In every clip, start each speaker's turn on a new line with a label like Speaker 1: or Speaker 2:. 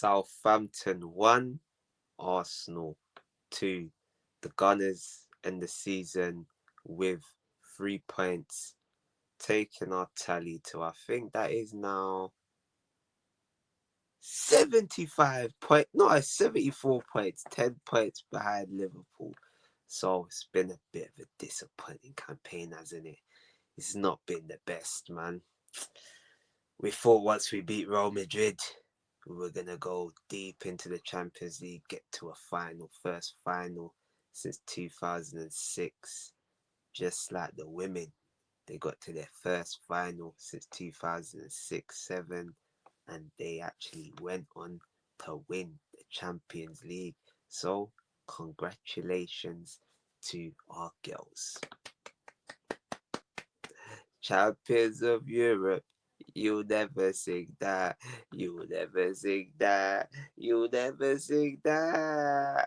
Speaker 1: Southampton 1, Arsenal 2. The Gunners end the season with 3 points, taking our tally to, I think that is now 75 point, no, it's 74 points, 10 points behind Liverpool. So it's been a bit of a disappointing campaign, hasn't it? It's not been the best, man. We thought once we beat Real Madrid, we were going to go deep into the Champions League, get to a final, first final since 2006. Just like the women, they got to their first final since 2006-7, and they actually went on to win the Champions League. So, congratulations to our girls. Champions of Europe. You'll never sing that. You'll never sing that. You'll never sing that.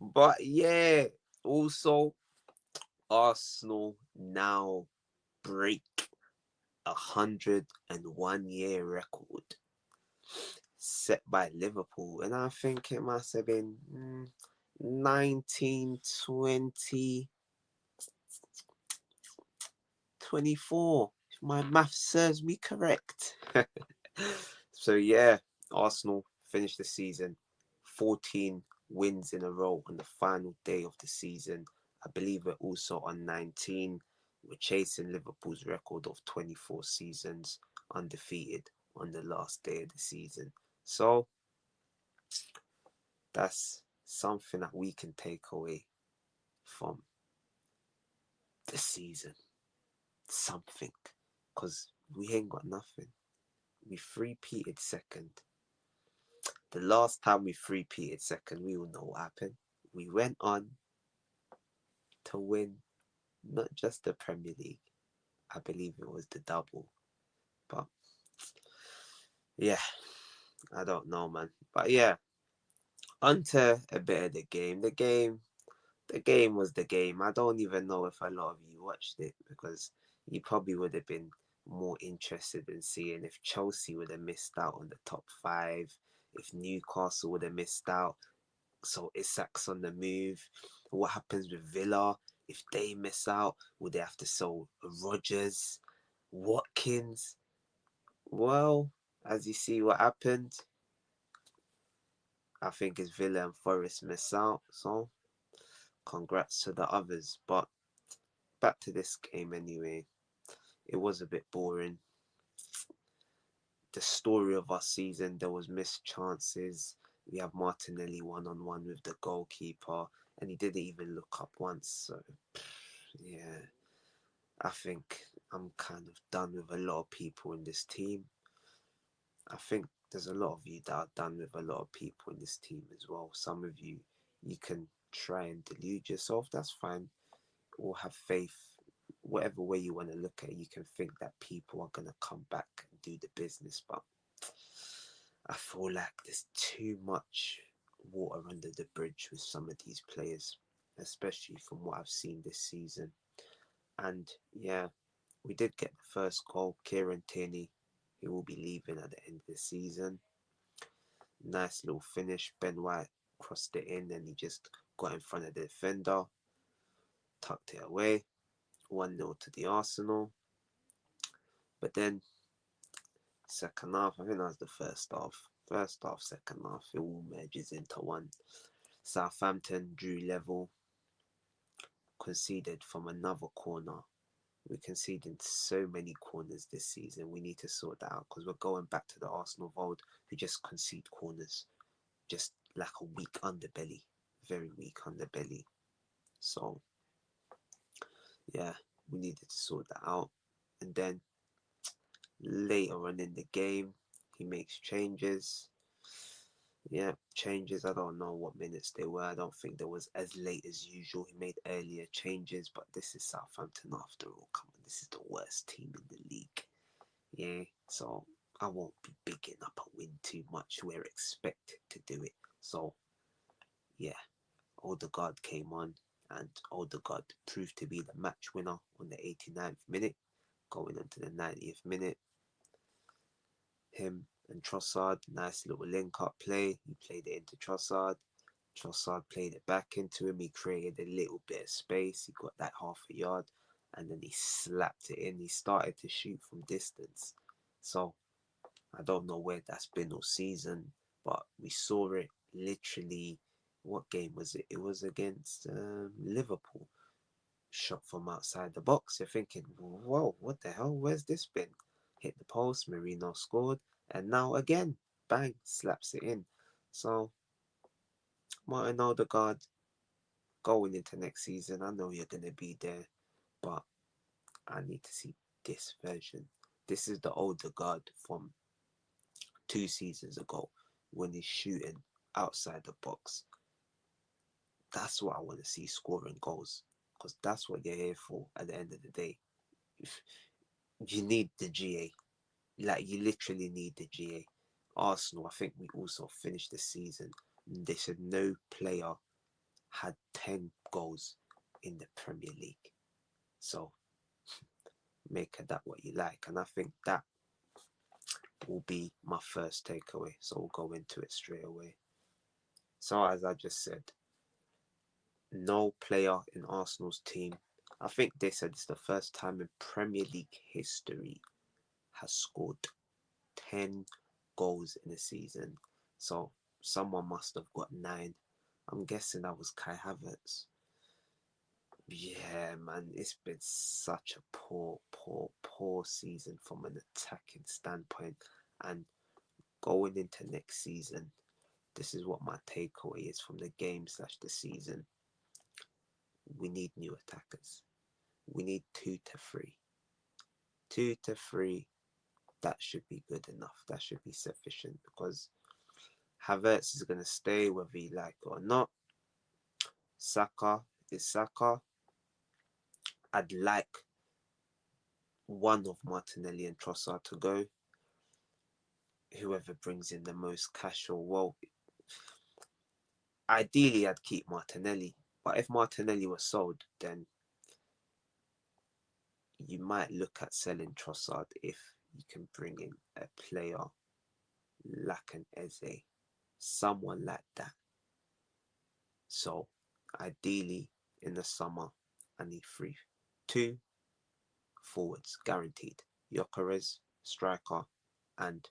Speaker 1: But yeah, also Arsenal now break 101-year record set by Liverpool, and I think it must have been 1920. 24, if my math serves me correct. So yeah, Arsenal finished the season 14 wins in a row on the final day of the season. I believe we're also on 19. We're chasing Liverpool's record of 24 seasons undefeated on the last day of the season. So that's something that we can take away from the season. Something, because we ain't got nothing. We three-peated second. The last time we three-peated second, we all know what happened. We went on to win not just the Premier League, I believe it was the double. But yeah, I don't know, man. But yeah, onto a bit of the game. The game was the game. I don't even know if a lot of you watched it, because you probably would have been more interested in seeing if Chelsea would have missed out on the top five, if Newcastle would have missed out, so Isak's on the move. What happens with Villa if they miss out? Would they have to sell Rodgers, Watkins? Well, as you see what happened, I think it's Villa and Forest miss out. So congrats to the others. But back to this game anyway. It was a bit boring. The story of our season, there was missed chances. We have Martinelli one-on-one with the goalkeeper, and he didn't even look up once. So yeah, I think I'm kind of done with a lot of people in this team. I think there's a lot of you that are done with a lot of people in this team as well. Some of you, you can try and delude yourself. That's fine. Or have faith. Whatever way you want to look at it, you can think that people are going to come back and do the business. But I feel like there's too much water under the bridge with some of these players, especially from what I've seen this season. And yeah, we did get the first goal. Kieran Tierney, he will be leaving at the end of the season. Nice little finish. Ben White crossed it in and he just got in front of the defender, tucked it away. 1-0 to the Arsenal. But then, second half, I think that was the first half. First half, second half, it all merges into one. Southampton drew level, conceded from another corner. We're conceding so many corners this season. We need to sort that out, because we're going back to the Arsenal of old who just concede corners. Just like a weak underbelly. Very weak underbelly. So, yeah, we needed to sort that out. And then later on in the game, he makes changes. Yeah, changes. I don't know what minutes they were. I don't think there was as late as usual. He made earlier changes, but this is Southampton after all. Come on, this is the worst team in the league. Yeah, so I won't be bigging up a win too much. We're expected to do it. So, yeah, Odegaard came on, and Odegaard proved to be the match winner on the 89th minute, going on to the 90th minute. Him and Trossard. Nice little link-up play. He played it into Trossard. Trossard played it back into him. He created a little bit of space. He got that half a yard, and then he slapped it in. He started to shoot from distance. So I don't know where that's been all season, but we saw it literally. What game was it? It was against Liverpool. Shot from outside the box. You're thinking, whoa, what the hell? Where's this been? Hit the post. Marino scored, and now again, bang, slaps it in. So Martin Odegaard, going into next season, I know you're gonna be there, but I need to see this version. This is the Odegaard from 2 seasons ago when he's shooting outside the box. That's what I want to see, scoring goals, because that's what you're here for at the end of the day. If you need the GA, like you literally need the GA. Arsenal, I think we also finished the season. They said no player had 10 goals in the Premier League. So make of that what you like. And I think that will be my first takeaway. So we'll go into it straight away. So as I just said, no player in Arsenal's team, I think they said it's the first time in Premier League history, has scored 10 goals in a season. So someone must have got 9. I'm guessing that was Kai Havertz. Yeah, man, it's been such a poor season from an attacking standpoint. And going into next season, this is what my takeaway is from the game / the season. We need new attackers. We need 2 to 3. 2 to 3, that should be good enough. That should be sufficient because Havertz is going to stay whether you like it or not. Saka is Saka. I'd like one of Martinelli and Trossard to go. Whoever brings in the most cash, or well, ideally I'd keep Martinelli. But if Martinelli was sold, then you might look at selling Trossard if you can bring in a player like an Eze, someone like that. So ideally in the summer, I need 2 forwards guaranteed. Gyökeres, striker, and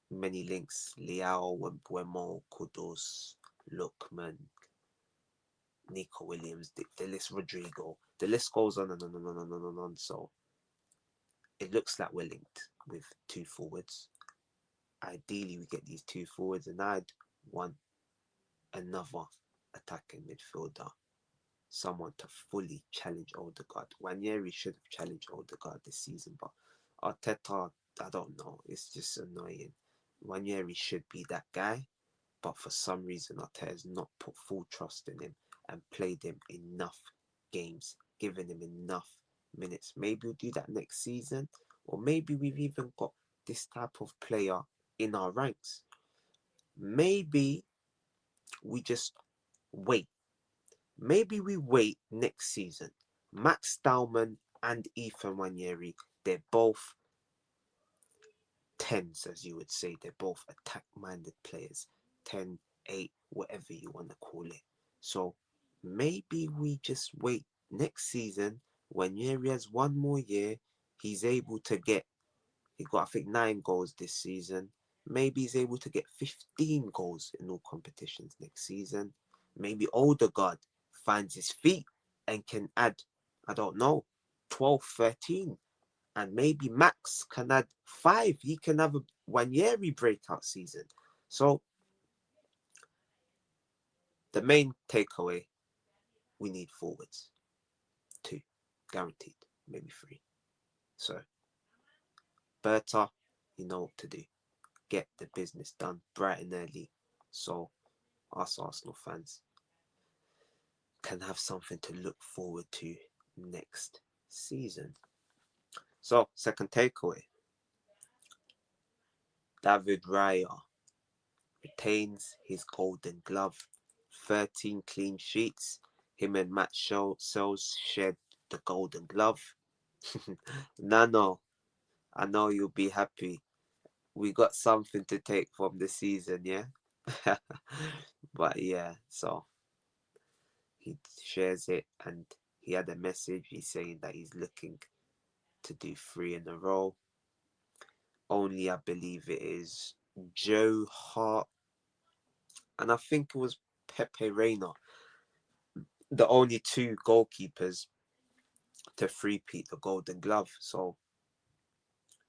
Speaker 1: many links. Leao, Wembuemo, Kudus, Lookman, Nico Williams, the list, Rodrigo. The list goes on and on and on and on and on. So it looks like we're linked with 2 forwards. Ideally, we get these 2 forwards, and I'd want another attacking midfielder, someone to fully challenge Odegaard. Wanyeri should have challenged Odegaard this season, but Arteta, I don't know. It's just annoying. Wanyeri should be that guy, but for some reason Arteta has not put full trust in him and played him enough games, given him enough minutes. Maybe we'll do that next season, or maybe we've even got this type of player in our ranks. Maybe we just wait. Maybe we wait next season. Max Stallman and Ethan Wanyeri, they're both 10s, as you would say. They're both attack-minded players. 10, 8, whatever you want to call it. So maybe we just wait next season. Wanyeri has 1 more year. He's able to get, he got I think 9 goals this season. Maybe he's able to get 15 goals in all competitions next season. Maybe Odegaard finds his feet and can add, I don't know, 12, 13. And maybe Max can add 5. He can have a Wanyeri breakout season. So the main takeaway, we need forwards. 2, guaranteed. Maybe 3. So Berta, you know what to do. Get the business done bright and early. So us Arsenal fans can have something to look forward to next season. So, second takeaway. David Raya retains his golden glove. 13 clean sheets. Him and Matt Sells shared the golden glove. Nano, I know you'll be happy. we got something to take from the season, yeah. But yeah, so he shares it, and he had a message. He's saying that he's looking to do 3 in a row. Only I believe it is Joe Hart, and I think it was Pepe Reina, the only two goalkeepers to three-peat the Golden Glove. So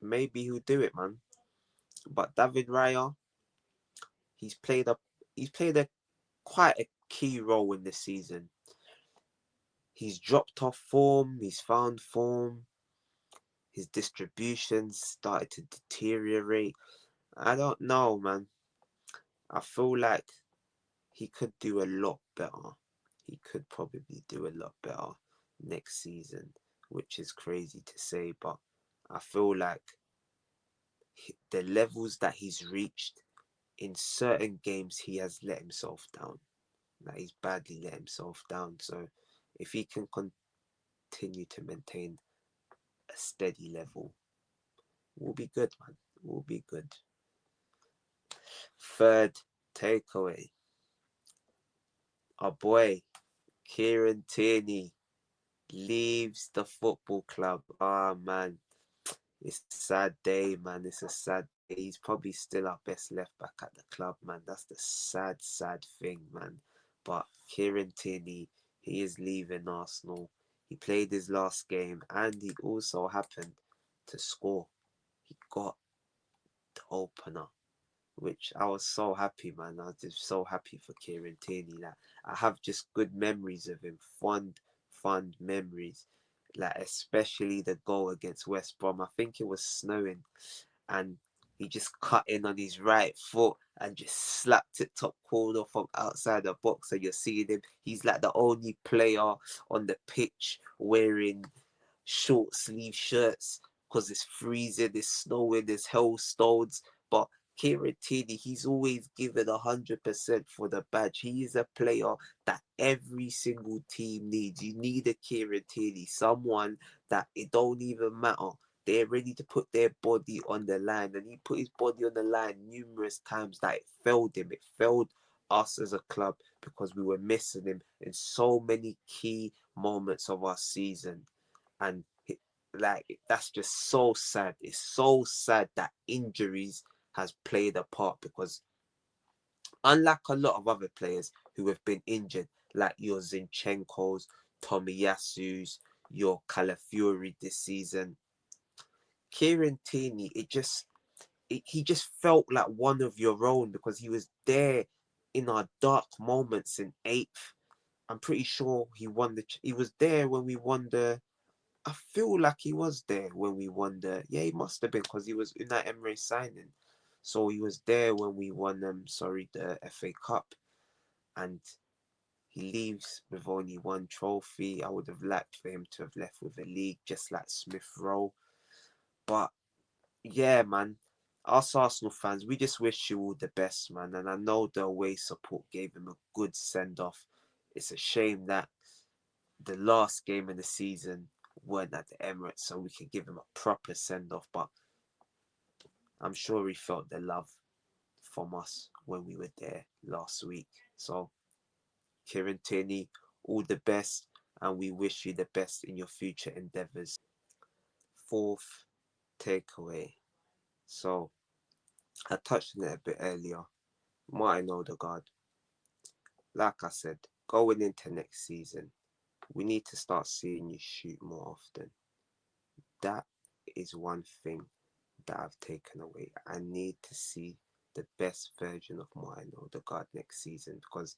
Speaker 1: maybe he'll do it, man. But David Raya, he's played a he's played a quite a key role in this season. He's dropped off form, he's found form, his distribution started to deteriorate. I don't know, man. I feel like he could do a lot better. He could probably do a lot better next season, which is crazy to say, but I feel like the levels that he's reached in certain games, he has let himself down. Like he's badly let himself down. So if he can continue to maintain a steady level, we'll be good, man. We'll be good. Third takeaway. Our boy, Kieran Tierney, leaves the football club. Ah, man. It's a sad day, man. It's a sad day. He's probably still our best left back at the club, man. That's the sad, sad thing, man. But Kieran Tierney, he is leaving Arsenal. He played his last game, and he also happened to score. He got the opener, which I was so happy, man. I was just so happy for Kieran Tierney. Like, I have just good memories of him, fond memories. Like, especially the goal against West Brom. I think it was snowing, and he just cut in on his right foot and just slapped it top corner from outside the box. And you're seeing him. He's like the only player on the pitch wearing short sleeve shirts because it's freezing, it's snowing, there's hailstones. But Kieran Tierney, he's always given 100% for the badge. He is a player that every single team needs. You need a Kieran Tierney, someone that it don't even matter. They're ready to put their body on the line, and he put his body on the line numerous times that it failed him. It failed us as a club because we were missing him in so many key moments of our season. And like that's just so sad. It's so sad that injuries has played a part because unlike a lot of other players who have been injured, like your Zinchenko's, Tomiyasu's, your Calafiori this season, Kieran Tierney, he just felt like one of your own because he was there in our dark moments in eighth. I'm pretty sure he was there when we won the I feel like he was there when we won the. Yeah, he must have been because he was in that Emirates signing. So he was there when we won the FA Cup, and he leaves with only one trophy. I would have liked for him to have left with a league, just like Smith Rowe. But yeah, man, us Arsenal fans, we just wish you all the best, man. And I know the away support gave him a good send off. It's a shame that the last game of the season weren't at the Emirates, so we could give him a proper send off. But I'm sure he felt the love from us when we were there last week. So, Kieran Tierney, all the best, and we wish you the best in your future endeavours. Fourth takeaway. So, I touched on it a bit earlier. Martin Odegaard, like I said, going into next season, we need to start seeing you shoot more often. That is one thing that I've taken away. I need to see the best version of Martin Odegaard next season because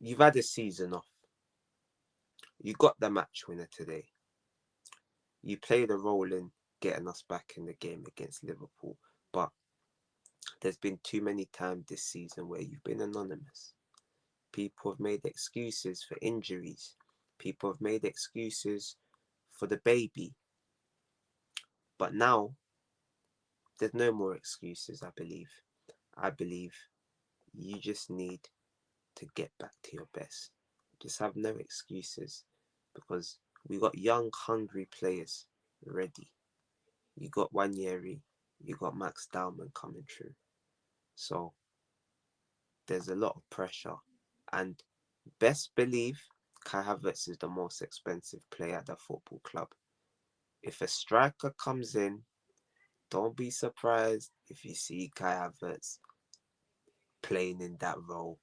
Speaker 1: you've had a season off. You got the match winner today. You played a role in getting us back in the game against Liverpool, but there's been too many times this season where you've been anonymous. People have made excuses for injuries. People have made excuses for the baby. But now, there's no more excuses, I believe. I believe you just need to get back to your best. Just have no excuses because we got young, hungry players ready. You got Wanyeri, you got Max Dowman coming through. So there's a lot of pressure. And best believe Kai Havertz is the most expensive player at the football club. If a striker comes in, don't be surprised if you see Kai Havertz playing in that role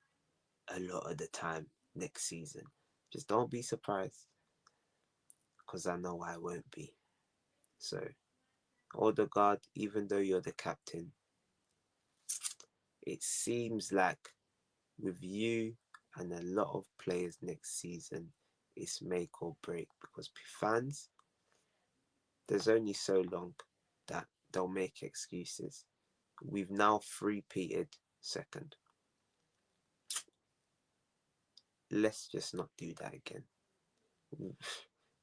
Speaker 1: a lot of the time next season. Just don't be surprised, because I know I won't be. So, Odegaard, even though you're the captain, it seems like with you and a lot of players next season, it's make or break, because fans, there's only so long that they'll make excuses. We've now three-peated second. Let's just not do that again.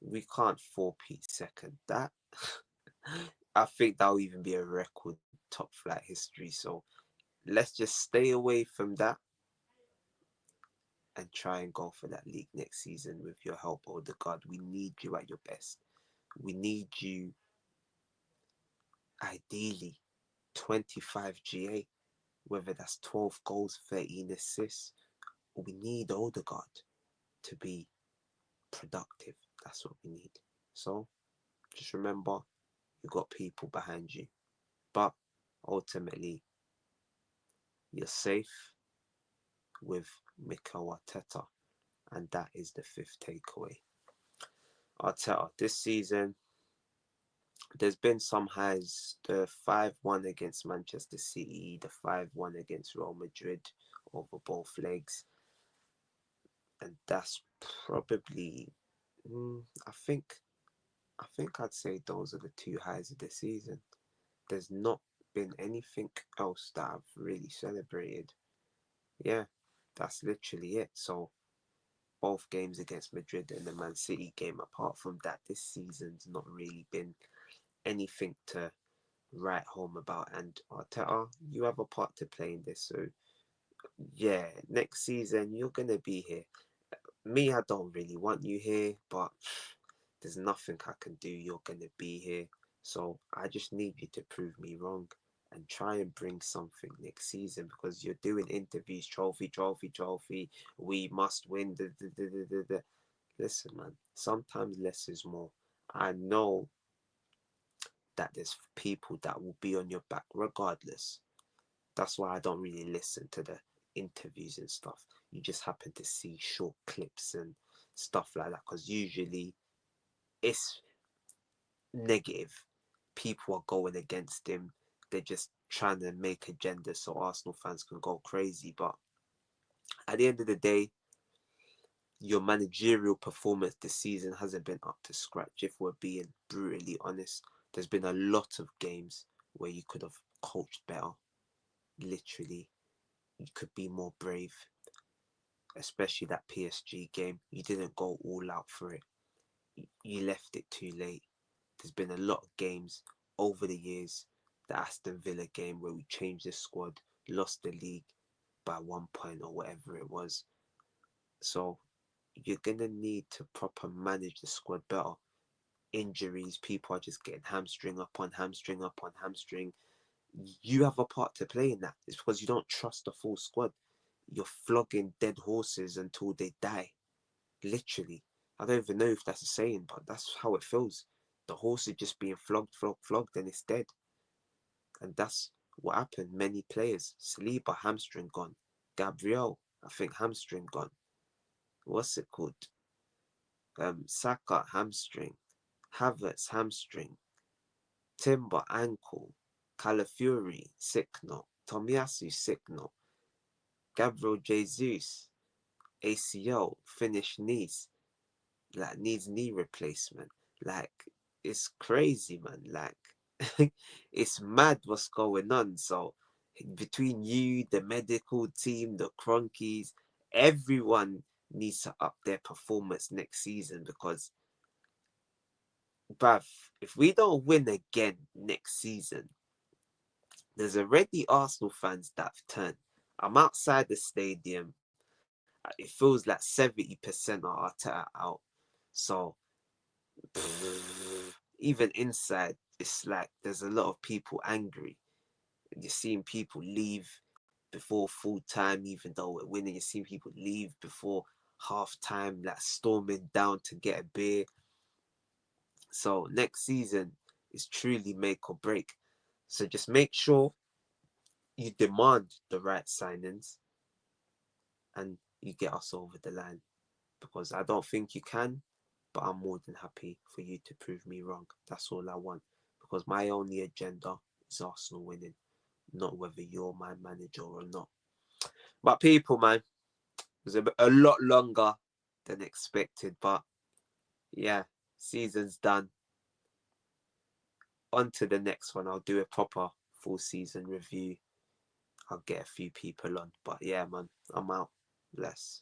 Speaker 1: We can't four-peat second. That I think that'll even be a record top flight history. So let's just stay away from that and try and go for that league next season with your help, Odegaard. We need you at your best. We need you ideally 25 GA, whether that's 12 goals, 13 assists. We need Odegaard to be productive. That's what we need. So just remember, you got people behind you. But ultimately, you're safe with Mikel Arteta. And that is the fifth takeaway. Arteta, this season, there's been some highs. The 5-1 against Manchester City, the 5-1 against Real Madrid over both legs. And that's probably, I think, I'd say those are the two highs of the season. There's not been anything else that I've really celebrated. Yeah, that's literally it. So both games against Madrid and the Man City game, apart from that, this season's not really been anything to write home about. And Arteta, you have a part to play in this. So yeah, next season you're gonna be here. Me, I don't really want you here, but there's nothing I can do. You're gonna be here. So I just need you to prove me wrong and try and bring something next season, because you're doing interviews, trophy. We must win. Listen, man, sometimes less is more. I know that there's people that will be on your back regardless. That's why I don't really listen to the interviews and stuff. You just happen to see short clips and stuff like that, because usually it's negative. People are going against him. They're just trying to make agenda so Arsenal fans can go crazy. But at the end of the day, your managerial performance this season hasn't been up to scratch. If we're being brutally honest, there's been a lot of games where you could have coached better. Literally, you could be more brave, especially that PSG game. You didn't go all out for it. You left it too late. There's been a lot of games over the years. The Aston Villa game where we changed the squad, lost the league by 1 point or whatever it was. So you're gonna need to proper manage the squad better. Injuries, people are just getting hamstring upon hamstring upon hamstring. You have a part to play in that. It's because you don't trust the full squad. You're flogging dead horses until they die. Literally. I don't even know if that's a saying, but that's how it feels. The horse is just being flogged, and it's dead. And that's what happened. Many players. Saliba, hamstring gone. Gabriel, I think hamstring gone. What's it called? Saka, hamstring. Havertz, hamstring. Timber, ankle. Calafiori, sick note. Tomiyasu, sick note. Gabriel Jesus, ACL, finished knees. Like, needs knee replacement. Like, it's crazy, man. Like, it's mad what's going on. So between you, the medical team, the Cronkies, everyone needs to up their performance next season, because bruv, if we don't win again next season, there's already Arsenal fans that have turned. I'm outside the stadium. It feels like 70% are Arteta out. So even inside, it's like there's a lot of people angry. You're seeing people leave before full time, even though we're winning. You're seeing people leave before half time, like storming down to get a beer. So next season is truly make or break. So just make sure you demand the right signings and you get us over the line. Because I don't think you can, but I'm more than happy for you to prove me wrong. That's all I want. Because my only agenda is Arsenal winning, not whether you're my manager or not. But people, man, it was a lot longer than expected. But yeah, season's done. On to the next one. I'll do a proper full season review. I'll get a few people on. But yeah, man, I'm out. Bless.